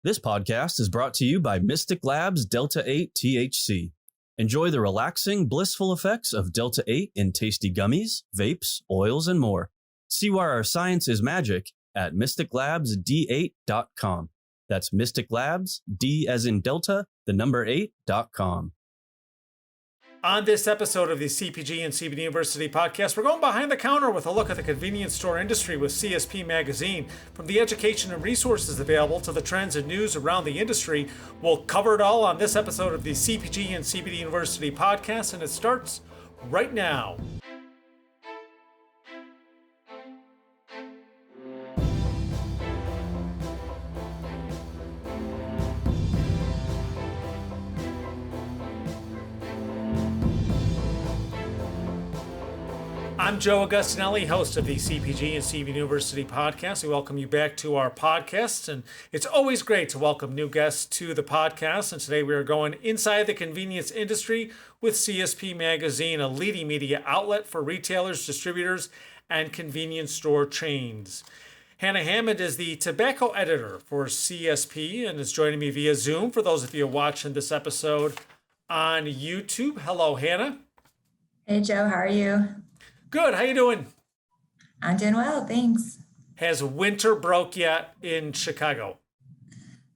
This podcast is brought to you by Mystic Labs Delta 8 THC. Enjoy the relaxing, blissful effects of Delta 8 in tasty gummies, vapes, oils, and more. See why our science is magic at mysticlabsd8.com. That's Mystic Labs, D as in Delta, the number 8.com. On this episode of the CPG and CBD University podcast, we're going behind the counter with a look at the convenience store industry with CSP Magazine. From the education and resources available to the trends and news around the industry, we'll cover it all on this episode of the CPG and CBD University podcast, and it starts right now. I'm Joe Augustinelli, host of the CPG and CBD University podcast. We welcome you back to our podcast, and it's always great to welcome new guests to the podcast. And today we are going inside the convenience industry with CSP Magazine, a leading media outlet for retailers, distributors, and convenience store chains. Hannah Hammond is the tobacco editor for CSP and is joining me via Zoom for those of you watching this episode on YouTube. Hello, Hannah. Hey, Joe. How are you? Good. How you doing? I'm doing well, thanks. Has winter broke yet in Chicago?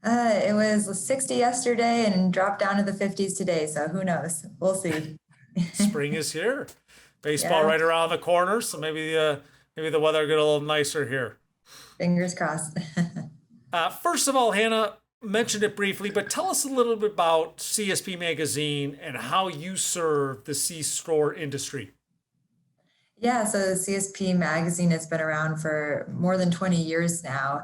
It was 60 yesterday and dropped down to the 50s today, so who knows? We'll see. Spring is here. Baseball right around the corner, so maybe the weather will get a little nicer here. Fingers crossed. First of all, Hannah mentioned it briefly, but tell us a little bit about CSP Magazine and how you serve the C-store industry. Yeah, so CSP Magazine has been around for more than 20 years now.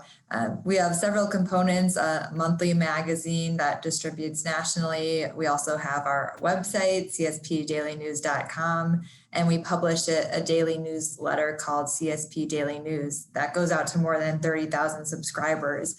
We have several components, a monthly magazine that distributes nationally. We also have our website, cspdailynews.com, and we publish a daily newsletter called CSP Daily News that goes out to more than 30,000 subscribers.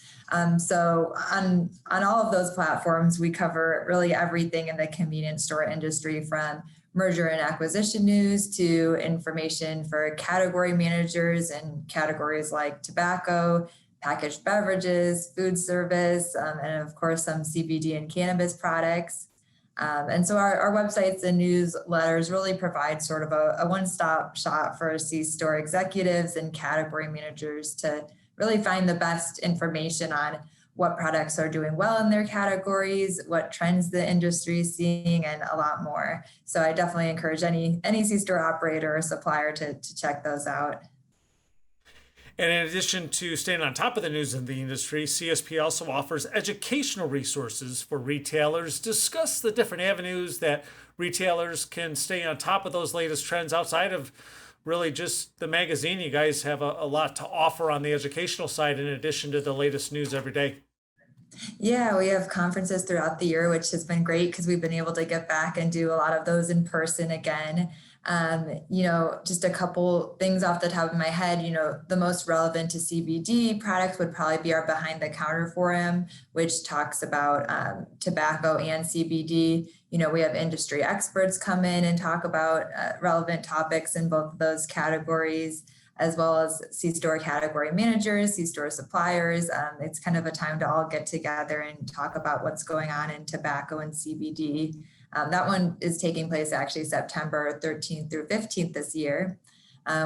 So on all of those platforms, we cover really everything in the convenience store industry, from merger and acquisition news to information for category managers and categories like tobacco, packaged beverages, food service, and of course some CBD and cannabis products. And so our websites and newsletters really provide sort of a one-stop shop for C-store executives and category managers to really find the best information on what products are doing well in their categories, what trends the industry is seeing, and a lot more. So I definitely encourage any C-store operator or supplier to check those out. And in addition to staying on top of the news in the industry, CSP also offers educational resources for retailers. Discuss the different avenues that retailers can stay on top of those latest trends outside of really just the magazine. You guys have a lot to offer on the educational side in addition to the latest news every day. Yeah, we have conferences throughout the year, which has been great because we've been able to get back and do a lot of those in person again. Just a couple things off the top of my head, the most relevant to CBD products would probably be our Behind the Counter Forum, which talks about tobacco and CBD. We have industry experts come in and talk about relevant topics in both of those categories, as well as C-store category managers, C-store suppliers. It's kind of a time to all get together and talk about what's going on in tobacco and CBD. That one is taking place actually September 13th through 15th this year.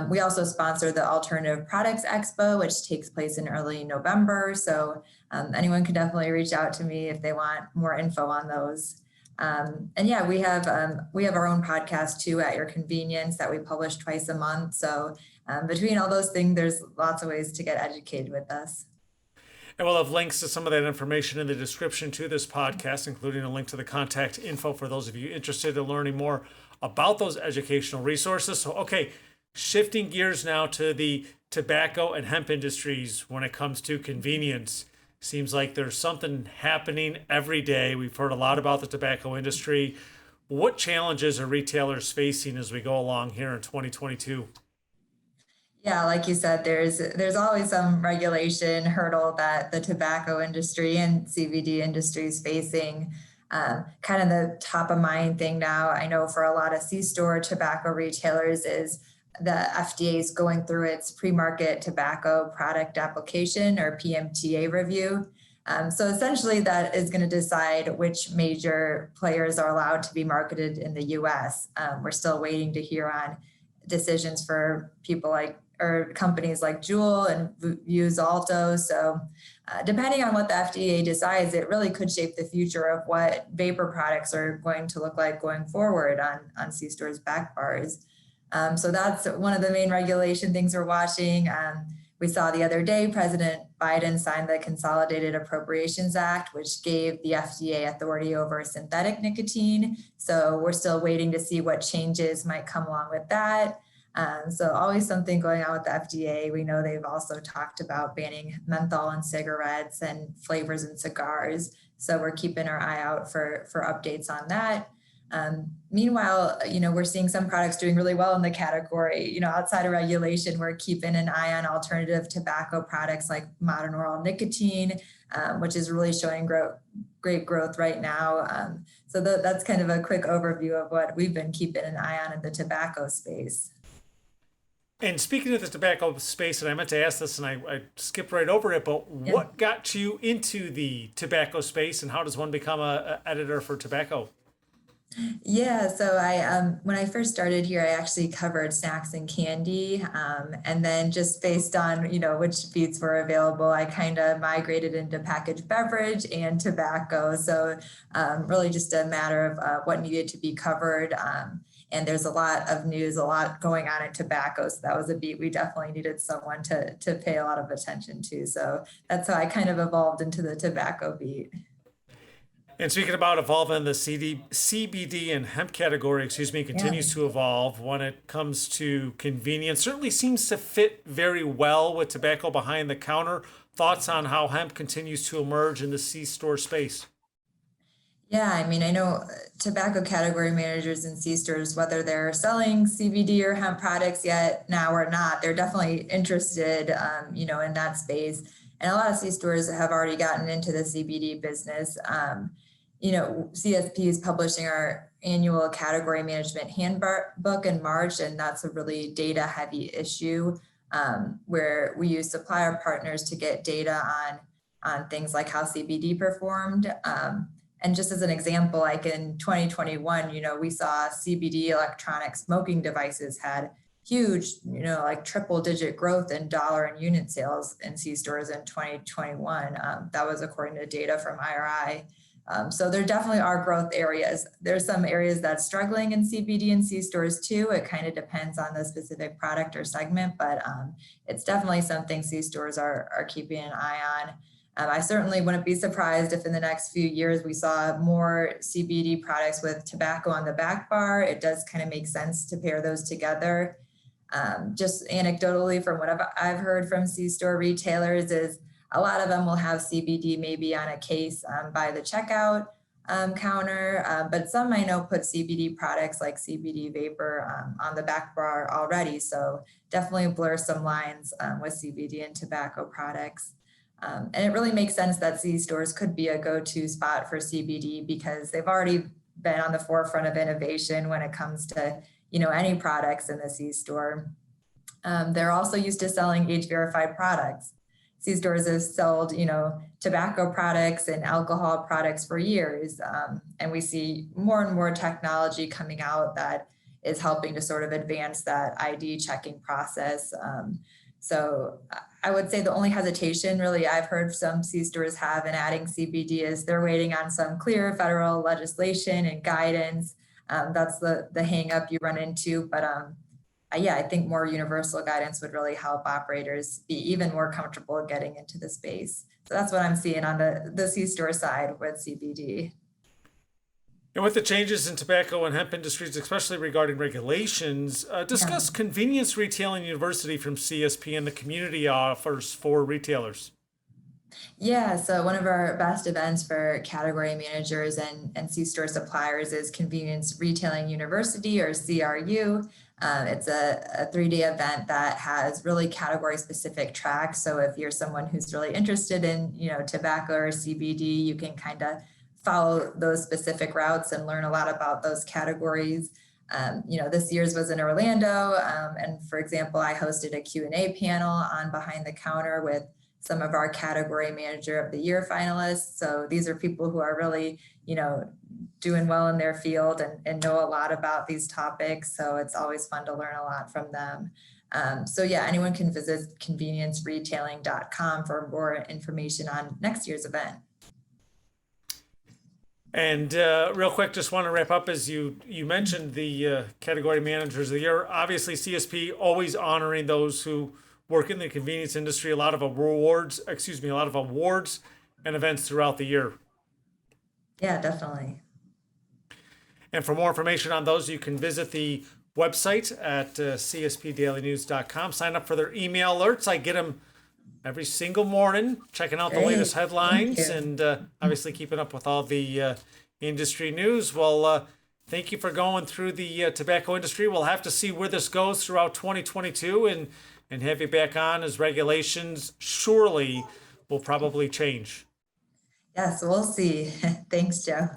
We also sponsor the Alternative Products Expo, which takes place in early November. So anyone can definitely reach out to me if they want more info on those. We have our own podcast too, at your convenience, that we publish twice a month. So between all those things, there's lots of ways to get educated with us. And we'll have links to some of that information in the description to this podcast, including a link to the contact info for those of you interested in learning more about those educational resources. So, okay, shifting gears now to the tobacco and hemp industries when it comes to convenience. Seems like there's something happening every day. We've heard a lot about the tobacco industry. What challenges are retailers facing as we go along here in 2022? Yeah, like you said, there's always some regulation hurdle that the tobacco industry and CBD industry is facing. Kind of the top of mind thing now, I know for a lot of C-store tobacco retailers, is the FDA is going through its pre-market tobacco product application, or PMTA, review. So essentially that is going to decide which major players are allowed to be marketed in the US. We're still waiting to hear on decisions for people like, or companies like Juul and Views Alto. So depending on what the FDA decides, it really could shape the future of what vapor products are going to look like going forward on C-stores back bars. So that's one of the main regulation things we're watching. We saw the other day, President Biden signed the Consolidated Appropriations Act, which gave the FDA authority over synthetic nicotine. So we're still waiting to see what changes might come along with that. So always something going on with the FDA. We know they've also talked about banning menthol in cigarettes and flavors in cigars. So we're keeping our eye out for updates on that. Meanwhile, we're seeing some products doing really well in the category. Outside of regulation, we're keeping an eye on alternative tobacco products like modern oral nicotine, which is really showing great growth right now. So that's kind of a quick overview of what we've been keeping an eye on in the tobacco space. And speaking of the tobacco space, and I meant to ask this and I skipped right over it, but what got you into the tobacco space and how does one become an editor for tobacco? Yeah, so when I first started here, I actually covered snacks and candy, and then just based on which beats were available, I kind of migrated into packaged beverage and tobacco. So really just a matter of what needed to be covered. And there's a lot of news, a lot going on in tobacco. So that was a beat we definitely needed someone to pay a lot of attention to. So that's how I kind of evolved into the tobacco beat. And speaking about evolving, the CBD and hemp category, continues to evolve when it comes to convenience. Certainly seems to fit very well with tobacco behind the counter. Thoughts on how hemp continues to emerge in the C-store space? Yeah, I mean, I know tobacco category managers in C-stores, whether they're selling CBD or hemp products yet now or not, they're definitely interested, in that space. And a lot of C-stores have already gotten into the CBD business. CSP is publishing our annual category management handbook in March, and that's a really data-heavy issue where we use supplier partners to get data on things like how CBD performed. And just as an example, like in 2021, we saw CBD electronic smoking devices had huge, like triple-digit growth in dollar and unit sales in C-stores in 2021. That was according to data from IRI. So there definitely are growth areas. There's some areas that's struggling in CBD and C-stores too. It kind of depends on the specific product or segment, but it's definitely something C-stores are keeping an eye on. I certainly wouldn't be surprised if in the next few years we saw more CBD products with tobacco on the back bar. It does kind of make sense to pair those together. Just anecdotally from what I've heard from C-store retailers is a lot of them will have CBD maybe on a case by the checkout counter, but some I know put CBD products like CBD vapor on the back bar already. So definitely blur some lines with CBD and tobacco products. And it really makes sense that C-stores could be a go-to spot for CBD because they've already been on the forefront of innovation when it comes to, any products in the C-store. They're also used to selling age-verified products. C-stores have sold, tobacco products and alcohol products for years. And we see more and more technology coming out that is helping to sort of advance that ID checking process. So I would say the only hesitation really I've heard some C-stores have in adding CBD is they're waiting on some clear federal legislation and guidance. That's the hang up you run into. But I think more universal guidance would really help operators be even more comfortable getting into the space. So that's what I'm seeing on the C-store side with CBD. And with the changes in tobacco and hemp industries, especially regarding regulations, discuss Convenience Retailing University from CSP and the community offers for retailers. Yeah, so one of our best events for category managers and C-store suppliers is Convenience Retailing University, or CRU. It's a 3-day event that has really category-specific tracks. So if you're someone who's really interested in, tobacco or CBD, you can kind of follow those specific routes and learn a lot about those categories. This year's was in Orlando. And for example, I hosted a Q&A panel on behind the counter with some of our category manager of the year finalists. So these are people who are really, doing well in their field and know a lot about these topics. So it's always fun to learn a lot from them. Anyone can visit convenienceretailing.com for more information on next year's event. And real quick, just want to wrap up as you mentioned the category managers of the year. Obviously, CSP always honoring those who work in the convenience industry. A lot of awards and events throughout the year. Yeah, definitely. And for more information on those, you can visit the website at cspdailynews.com. Sign up for their email alerts. I get them every single morning, checking out the latest headlines and obviously keeping up with all the industry news. Well, thank you for going through the tobacco industry. We'll have to see where this goes throughout 2022 and have you back on as regulations surely will probably change. Yes, we'll see. Thanks, Joe.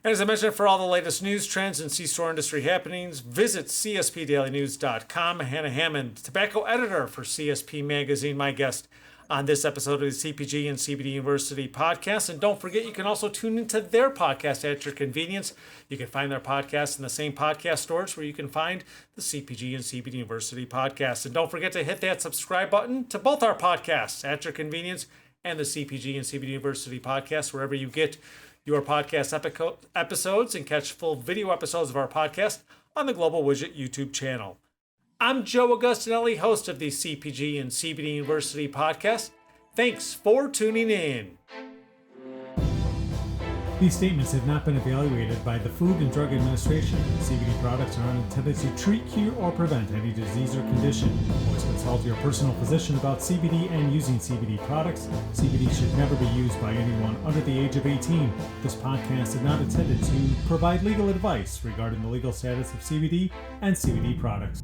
And as I mentioned, for all the latest news, trends, and C-store industry happenings, visit CSPDailyNews.com. Hannah Hammond, tobacco editor for CSP Magazine, my guest on this episode of the CPG and CBD University podcast. And don't forget, you can also tune into their podcast at your convenience. You can find their podcast in the same podcast stores where you can find the CPG and CBD University podcast. And don't forget to hit that subscribe button to both our podcasts, at your convenience and the CPG and CBD University podcast, wherever you get your podcast episodes, and catch full video episodes of our podcast on the Global Widget YouTube channel. I'm Joe Augustinelli, host of the CPG and CBD University podcast. Thanks for tuning in. These statements have not been evaluated by the Food and Drug Administration. CBD products are not intended to treat, cure, or prevent any disease or condition. Always consult your personal physician about CBD and using CBD products. CBD should never be used by anyone under the age of 18. This podcast is not intended to provide legal advice regarding the legal status of CBD and CBD products.